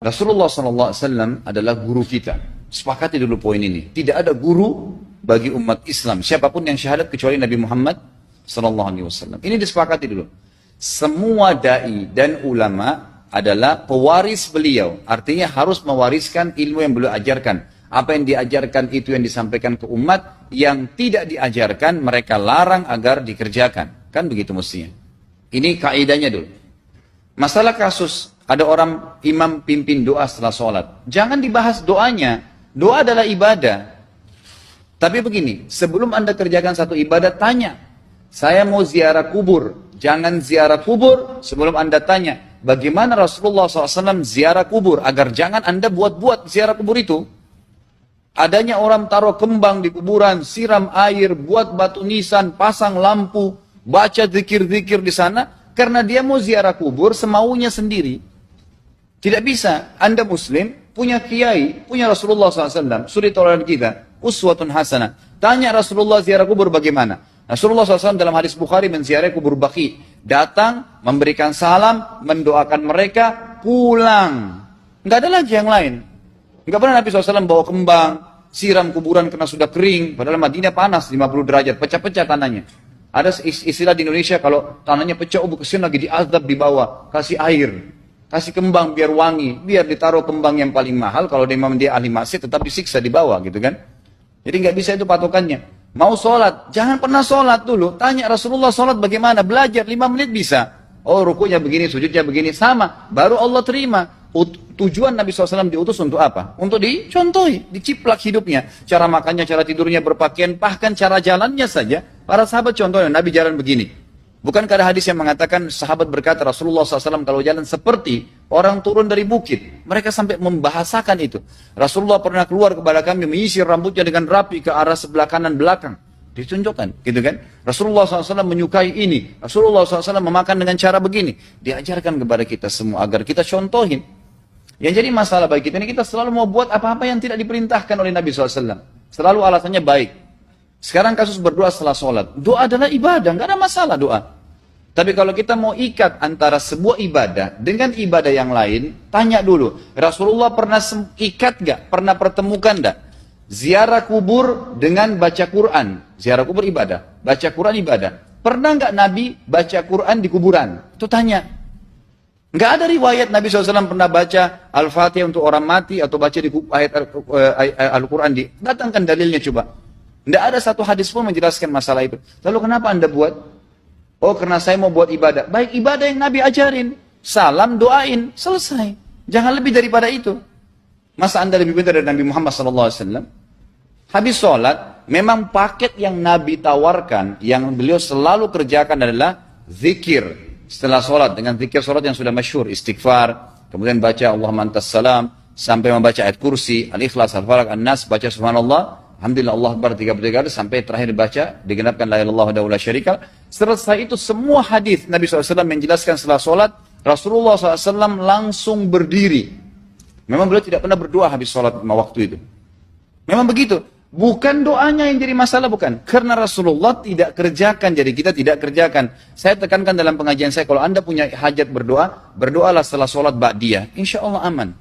Rasulullah SAW adalah guru kita. Sepakati dulu poin ini. Tidak ada guru bagi umat Islam, siapapun yang syahadat kecuali Nabi Muhammad SAW. Ini disepakati dulu. Semua dai dan ulama adalah pewaris beliau. Artinya harus mewariskan ilmu yang beliau ajarkan. Apa yang diajarkan itu yang disampaikan ke umat. Yang tidak diajarkan mereka larang agar dikerjakan. Kan begitu mestinya. Ini kaidahnya dulu. Masalah kasus ada orang imam pimpin doa setelah sholat. Jangan dibahas doanya. Doa adalah ibadah. Tapi begini, sebelum Anda kerjakan satu ibadah, tanya. Saya mau ziarah kubur. Jangan ziarah kubur sebelum Anda tanya. Bagaimana Rasulullah SAW ziarah kubur? Agar jangan Anda buat-buat ziarah kubur itu. Adanya orang taruh kembang di kuburan, siram air, buat batu nisan, pasang lampu, baca zikir-zikir di sana. Karena dia mau ziarah kubur semaunya sendiri. Tidak bisa. Anda Muslim, punya kiai, punya Rasulullah SAW. Suri toladan kita. Uswatun hasanah. Tanya Rasulullah ziarah kubur bagaimana? Rasulullah SAW dalam hadis Bukhari menziarahi kubur Baqi. Datang, memberikan salam, mendoakan mereka, pulang. Nggak ada lagi yang lain. Nggak pernah Nabi SAW bawa kembang, siram kuburan karena sudah kering. Padahal Madinah panas 50 derajat, pecah-pecah tanahnya. Ada istilah di Indonesia kalau tanahnya pecah, kesian lagi diazab di bawah, kasih air. Kasih kembang biar wangi, biar ditaruh kembang yang paling mahal. Kalau memang dia ahli maksiat tetap disiksa di bawah gitu kan. Jadi nggak bisa itu patokannya. Mau sholat, jangan pernah sholat dulu. Tanya Rasulullah sholat bagaimana, belajar 5 menit bisa. Oh rukunya begini, sujudnya begini, sama. Baru Allah terima. Tujuan Nabi SAW diutus untuk apa? Untuk dicontohi, diciplak hidupnya. Cara makannya, cara tidurnya, berpakaian, bahkan cara jalannya saja. Para sahabat contohnya, Nabi jalan begini. Bukankah ada hadis yang mengatakan sahabat berkata Rasulullah SAW kalau jalan seperti orang turun dari bukit. Mereka sampai membahasakan itu. Rasulullah pernah keluar kepada kami menyisir rambutnya dengan rapi ke arah sebelah kanan belakang. Ditunjukkan, gitu kan? Rasulullah SAW menyukai ini. Rasulullah SAW memakan dengan cara begini. Diajarkan kepada kita semua agar kita contohin. Yang jadi masalah bagi kita ini, kita selalu mau buat apa-apa yang tidak diperintahkan oleh Nabi SAW. Selalu alasannya baik. Sekarang kasus berdoa setelah sholat. Doa adalah ibadah, nggak ada masalah doa. Tapi kalau kita mau ikat antara sebuah ibadah dengan ibadah yang lain, tanya dulu. Rasulullah pernah ikat nggak? Pernah pertemukan nggak? Ziarah kubur dengan baca Quran. Ziarah kubur ibadah. Baca Quran ibadah. Pernah nggak Nabi baca Quran di kuburan? Itu tanya. Nggak ada riwayat Nabi SAW pernah baca Al-Fatihah untuk orang mati atau baca di ayat Al-Quran. Datangkan dalilnya coba. Tidak ada satu hadis pun menjelaskan masalah itu. Lalu kenapa Anda buat? Oh karena saya mau buat ibadah. Baik ibadah yang Nabi ajarin. Salam, doain, selesai. Jangan lebih daripada itu. Masa Anda lebih pintar dari Nabi Muhammad SAW? Habis sholat, memang paket yang Nabi tawarkan, yang beliau selalu kerjakan adalah zikir. Setelah sholat, dengan zikir sholat yang sudah masyhur, istighfar, kemudian baca Allahumma antas salam, sampai membaca ayat kursi, al-ikhlas, al-falaq, an-nas, baca subhanallah, alhamdulillah Allah akbar 33 kali sampai terakhir baca digenapkan la ilaha illallah wahdahu la syarika. Setelah itu semua hadis Nabi SAW menjelaskan setelah sholat Rasulullah SAW langsung berdiri. Memang beliau tidak pernah berdoa habis sholat waktu itu. Memang begitu. Bukan doanya yang jadi masalah, bukan. Karena Rasulullah tidak kerjakan, jadi kita tidak kerjakan. Saya tekankan dalam pengajian saya, kalau Anda punya hajat berdoa, berdoalah setelah sholat ba'diyah. Insya Allah aman.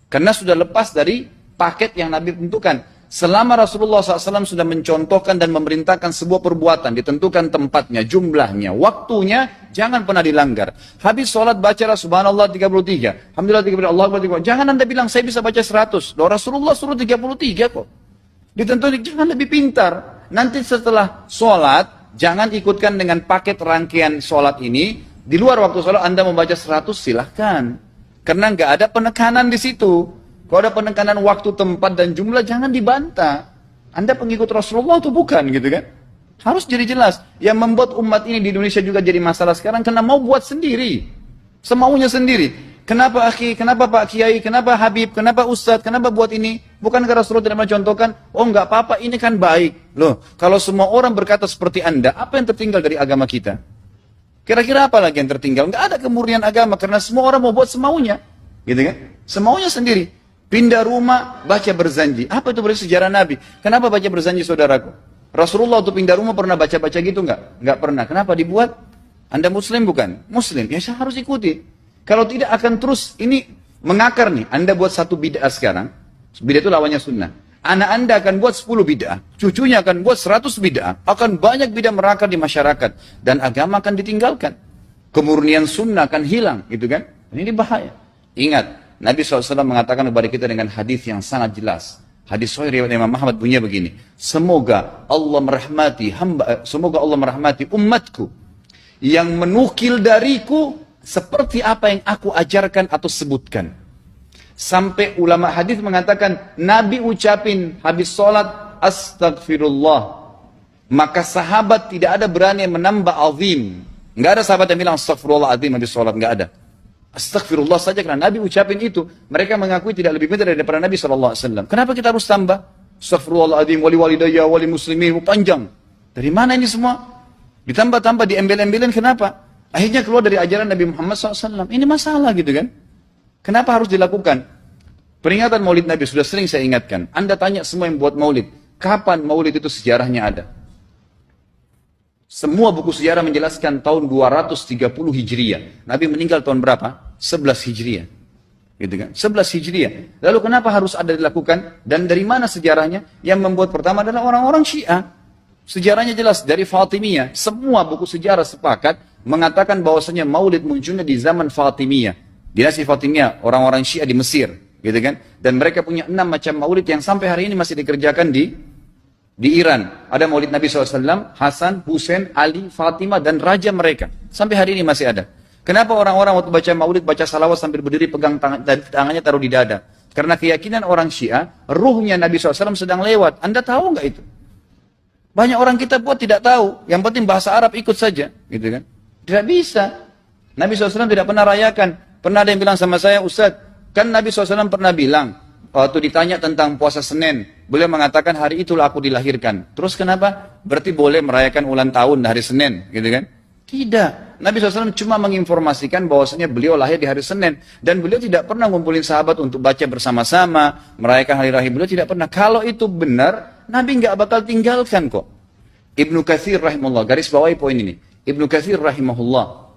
Karena sudah lepas dari paket yang Nabi tentukan. Selama Rasulullah SAW sudah mencontohkan dan memerintahkan sebuah perbuatan, ditentukan tempatnya, jumlahnya, waktunya, jangan pernah dilanggar. Habis sholat bacalah subhanallah 33, alhamdulillah 33, Allah Akbar 33. Jangan Anda bilang saya bisa baca 100. Loh, Rasulullah suruh 33 kok. Ditentukan, jangan lebih pintar. Nanti setelah sholat, jangan ikutkan dengan paket rangkaian sholat ini. Di luar waktu sholat Anda membaca 100, silahkan. Karena nggak ada penekanan di situ. Kalau ada penekanan waktu, tempat, dan jumlah, jangan dibantah. Anda pengikut Rasulullah atau bukan, gitu kan? Harus jadi jelas. Yang membuat umat ini di Indonesia juga jadi masalah sekarang, karena mau buat sendiri. Semaunya sendiri. Kenapa akhi, kenapa Pak Kiai, kenapa Habib, kenapa Ustadz, kenapa buat ini? Bukankah Rasulullah tidak mencontohkan? Oh nggak apa-apa, ini kan baik. Loh, kalau semua orang berkata seperti Anda, apa yang tertinggal dari agama kita? Kira-kira apa lagi yang tertinggal? Nggak ada kemurnian agama, karena semua orang mau buat semaunya. Gitu kan? Semaunya sendiri. Pindah rumah, baca berzanji. Apa itu berarti sejarah Nabi? Kenapa baca berzanji saudaraku? Rasulullah waktu pindah rumah pernah baca-baca gitu nggak? Nggak pernah. Kenapa dibuat? Anda Muslim bukan? Muslim. Ya saya harus ikuti. Kalau tidak akan terus ini Mengakar nih, Anda buat satu bid'ah sekarang, bid'ah itu lawannya sunnah. Anak Anda akan buat 10 bid'ah, cucunya akan buat 100 bid'ah, akan banyak bid'ah merakar di masyarakat, dan agama akan ditinggalkan. Kemurnian sunnah akan hilang, gitu kan? Ini bahaya. Ingat, Nabi SAW mengatakan kepada kita dengan hadis yang sangat jelas. Hadis sahih riwayat Imam Ahmad bunyinya begini. Semoga Allah merahmati umatku yang menukil dariku seperti apa yang aku ajarkan atau sebutkan. Sampai ulama hadis mengatakan Nabi ucapin habis sholat astagfirullah. Maka sahabat tidak ada berani menambah azim. Enggak ada sahabat yang bilang astagfirullah azim habis sholat, enggak ada. Astagfirullah saja karena Nabi ucapin itu. Mereka mengakui tidak lebih pintar daripada Nabi SAW. Kenapa kita harus tambah? Astagfirullahaladzim, wali walidayya, wali muslimin, panjang. Dari mana ini semua? Ditambah-tambah, diembel-embelin, kenapa? Akhirnya keluar dari ajaran Nabi Muhammad SAW. Ini masalah gitu kan? Kenapa harus dilakukan? Peringatan maulid Nabi sudah sering saya ingatkan. Anda tanya semua yang buat maulid. Kapan maulid itu sejarahnya ada? Semua buku sejarah menjelaskan tahun 230 Hijriah. Nabi meninggal tahun berapa? 11 Hijriah. Gitu kan? 11 Hijriah. Lalu kenapa harus ada dilakukan? Dan dari mana sejarahnya? Yang membuat pertama adalah orang-orang Syiah. Sejarahnya jelas dari Fatimiyah. Semua buku sejarah sepakat mengatakan bahwasanya maulid munculnya di zaman Fatimiyah. Dinasti Fatimiyah, orang-orang Syiah di Mesir. Gitu kan? Dan mereka punya 6 macam maulid yang sampai hari ini masih dikerjakan di Iran. Ada maulid Nabi SAW, Hasan, Husain, Ali, Fatimah, dan raja mereka. Sampai hari ini masih ada. Kenapa orang-orang waktu baca maulid, baca salawat sambil berdiri pegang tangannya taruh di dada? Karena keyakinan orang Syiah, ruhnya Nabi SAW sedang lewat. Anda tahu nggak itu? Banyak orang kita buat tidak tahu. Yang penting bahasa Arab ikut saja. Gitu kan? Tidak bisa. Nabi SAW tidak pernah rayakan. Pernah ada yang bilang sama saya, Ustaz, kan Nabi SAW pernah bilang, waktu ditanya tentang puasa Senin, beliau mengatakan hari itulah aku dilahirkan. Terus kenapa? Berarti boleh merayakan ulang tahun hari Senin, gitu kan? Tidak. Nabi SAW cuma menginformasikan bahwasanya beliau lahir di hari Senin. Dan beliau tidak pernah ngumpulin sahabat untuk baca bersama-sama, merayakan hari raya. Beliau tidak pernah. Kalau itu benar, Nabi nggak bakal tinggalkan kok. Ibnu Katsir rahimahullah, garis bawahi poin ini. Ibnu Katsir rahimahullah,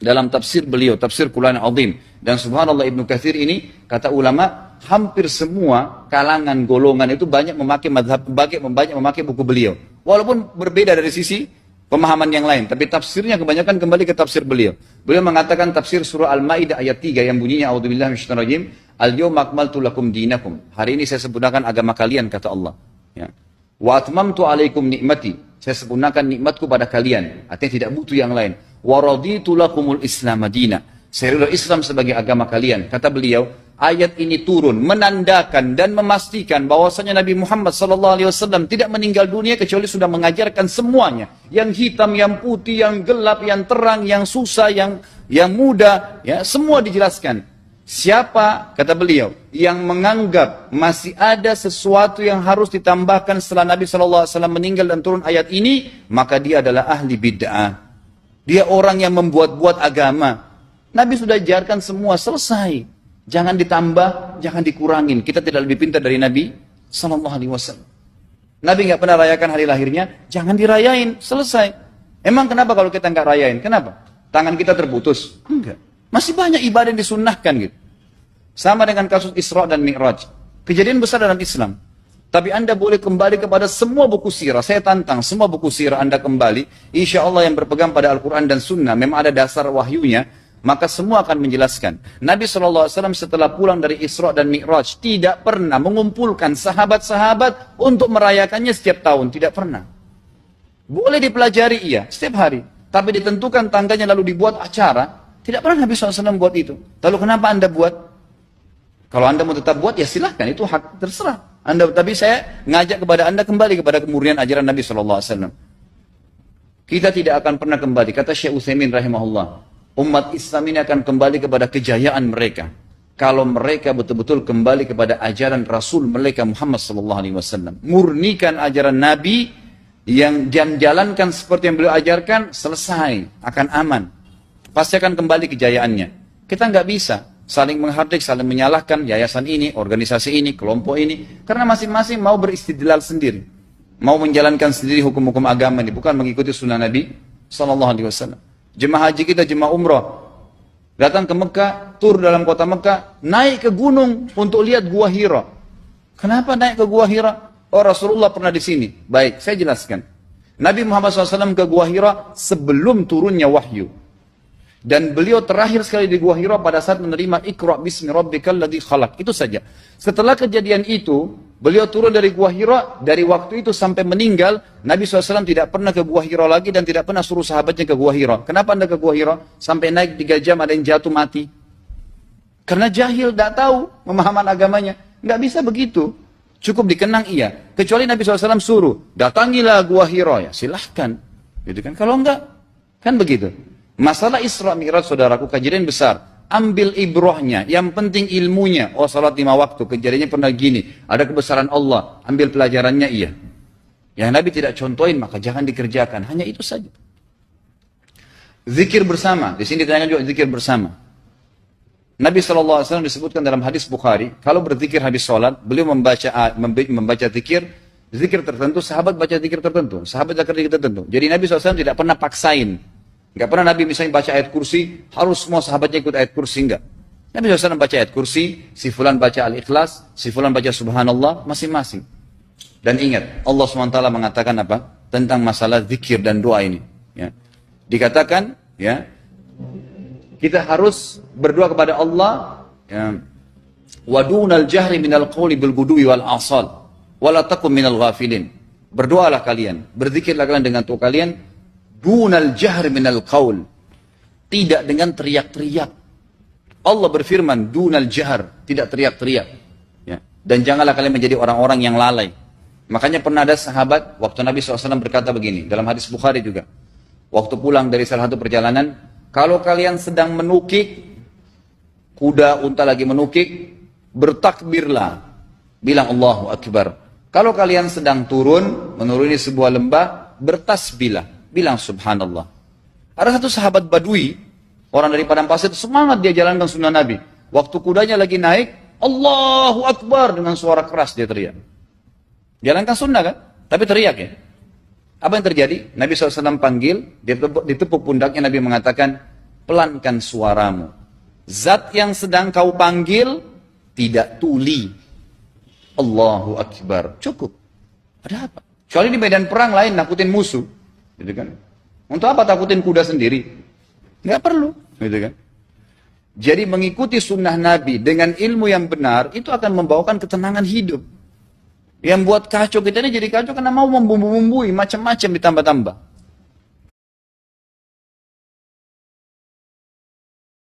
dalam tafsir beliau, tafsir Quran Azim. Dan subhanallah Ibnu Katsir ini, kata ulama, hampir semua kalangan golongan itu banyak memakai madhab, banyak memakai buku beliau. Walaupun berbeda dari sisi pemahaman yang lain. Tapi tafsirnya kebanyakan kembali ke tafsir beliau. Beliau mengatakan tafsir surah Al-Ma'idah ayat 3 yang bunyinya A'udzubillahi minasyaitonirrajim. Al-yawma akmaltu lakum dinakum. Hari ini saya sempurnakan agama kalian, kata Allah. Ya. Wa atmamtu alaikum nikmati. Saya sempurnakan nikmatku pada kalian. Artinya tidak butuh yang lain. Wa raditu lakumul Islam madina. Saya ridho Islam sebagai agama kalian. Kata beliau, ayat ini turun menandakan dan memastikan bahwasanya Nabi Muhammad SAW tidak meninggal dunia kecuali sudah mengajarkan semuanya. Yang hitam, yang putih, yang gelap, yang terang, yang susah, yang muda, ya, semua dijelaskan. Siapa, kata beliau, yang menganggap masih ada sesuatu yang harus ditambahkan setelah Nabi SAW meninggal dan turun ayat ini, maka dia adalah ahli bid'ah. Dia orang yang membuat-buat agama. Nabi sudah ajarkan semua, selesai. Jangan ditambah, jangan dikurangin. Kita tidak lebih pintar dari Nabi SAW. Nabi nggak pernah rayakan hari lahirnya, jangan dirayain, selesai. Emang kenapa kalau kita nggak rayain? Kenapa? Tangan kita terputus? Enggak. Masih banyak ibadah yang disunnahkan gitu. Sama dengan kasus Isra dan Mi'raj. Kejadian besar dalam Islam. Tapi Anda boleh kembali kepada semua buku sirah. Saya tantang semua buku sirah Anda kembali. Insya Allah yang berpegang pada Al-Quran dan Sunnah. Memang ada dasar wahyunya. Maka semua akan menjelaskan. Nabi SAW setelah pulang dari Isra dan Mi'raj tidak pernah mengumpulkan sahabat-sahabat untuk merayakannya setiap tahun. Tidak pernah. Boleh dipelajari iya, setiap hari. Tapi ditentukan tanggalnya lalu dibuat acara. Tidak pernah Nabi SAW buat itu. Lalu kenapa Anda buat? Kalau Anda mau tetap buat ya silahkan. Itu hak terserah. Tapi saya ngajak kepada Anda kembali kepada kemurnian ajaran Nabi SAW. Kita tidak akan pernah kembali. Kata Syekh Utsaimin rahimahullah. Umat Islam ini akan kembali kepada kejayaan mereka kalau mereka betul-betul kembali kepada ajaran Rasul mereka Muhammad SAW. Murnikan ajaran Nabi yang jalankan seperti yang beliau ajarkan, selesai, akan aman. Pasti akan kembali kejayaannya. Kita nggak bisa saling menghardik, saling menyalahkan yayasan ini, organisasi ini, kelompok ini, karena masing-masing mau beristidlal sendiri, mau menjalankan sendiri hukum-hukum agama ini, bukan mengikuti sunnah Nabi SAW. Jemaah haji kita, jemaah umrah, datang ke Mekah, tur dalam kota Mekah, naik ke gunung untuk lihat Gua Hira. Kenapa naik ke Gua Hira? Oh, Rasulullah pernah di sini. Baik, saya jelaskan. Nabi Muhammad SAW ke Gua Hira sebelum turunnya wahyu. Dan beliau terakhir sekali di Gua Hira pada saat menerima Iqra' bismi rabbikal ladzi khalaq. Itu saja. Setelah kejadian itu, beliau turun dari Gua Hira, dari waktu itu sampai meninggal, Nabi SAW tidak pernah ke Gua Hira lagi dan tidak pernah suruh sahabatnya ke Gua Hira. Kenapa anda ke Gua Hira? Sampai naik 3 jam ada yang jatuh mati. Karena jahil, tidak tahu pemahaman agamanya. Nggak bisa begitu. Cukup dikenang iya. Kecuali Nabi SAW suruh, datangilah Gua Hira. Ya silahkan. Gitu kan? Kalau enggak, kan begitu. Masalah Isra Mi'raj, saudaraku, kejadian besar. Ambil ibrahnya, yang penting ilmunya. Oh, salat 5 waktu, kejadiannya pernah gini. Ada kebesaran Allah, ambil pelajarannya iya. Yang Nabi tidak contohin, maka jangan dikerjakan. Hanya itu saja. Zikir bersama, di sini ditanyakan juga zikir bersama. Nabi SAW disebutkan dalam hadis Bukhari, kalau berzikir habis sholat, beliau membaca zikir tertentu, sahabat baca zikir tertentu, sahabat baca zikir tertentu. Jadi Nabi SAW tidak pernah paksain. Enggak pernah Nabi misalnya baca ayat kursi, harus semua sahabatnya ikut ayat kursi, enggak. Nabi SAW baca ayat kursi, si fulan baca al-ikhlas, si fulan baca subhanallah, masing-masing. Dan ingat, Allah SWT mengatakan apa? Tentang masalah zikir dan doa ini. Ya. Dikatakan, ya, kita harus berdoa kepada Allah, ya, wadunal jahri minal qawli bil guduwi wal asal, wala takum minal ghafilin. Berdoalah kalian, berzikirlah kalian dengan doa kalian, dunal jahri minal qawl, tidak dengan teriak-teriak. Allah berfirman, dunal jahr, tidak teriak-teriak. Ya. Dan janganlah kalian menjadi orang-orang yang lalai. Makanya pernah ada sahabat, waktu Nabi SAW berkata begini, dalam hadis Bukhari juga, waktu pulang dari salah satu perjalanan, kalau kalian sedang menukik, kuda, unta lagi menukik, bertakbirlah, bilang Allahu Akbar. Kalau kalian sedang turun, menuruni sebuah lembah, bertasbihlah, bilang Subhanallah. Ada satu sahabat Badui, orang dari padang pasir, semangat dia jalankan sunnah Nabi. Waktu kudanya lagi naik, Allahu Akbar, dengan suara keras dia teriak. Jalankan sunnah kan? Tapi teriak ya. Apa yang terjadi? Nabi SAW panggil, ditepuk pundaknya, Nabi mengatakan, pelankan suaramu. Zat yang sedang kau panggil, tidak tuli. Allahu Akbar. Cukup. Ada apa? Kecuali di medan perang lain, nakutin musuh. Gitu kan? Untuk apa takutin kuda sendiri? Nggak perlu. Gitu kan? Jadi mengikuti sunnah Nabi dengan ilmu yang benar, itu akan membawakan ketenangan hidup. Yang buat kacau kita ini jadi kacau karena mau membumbu-bumbui macam-macam ditambah-tambah.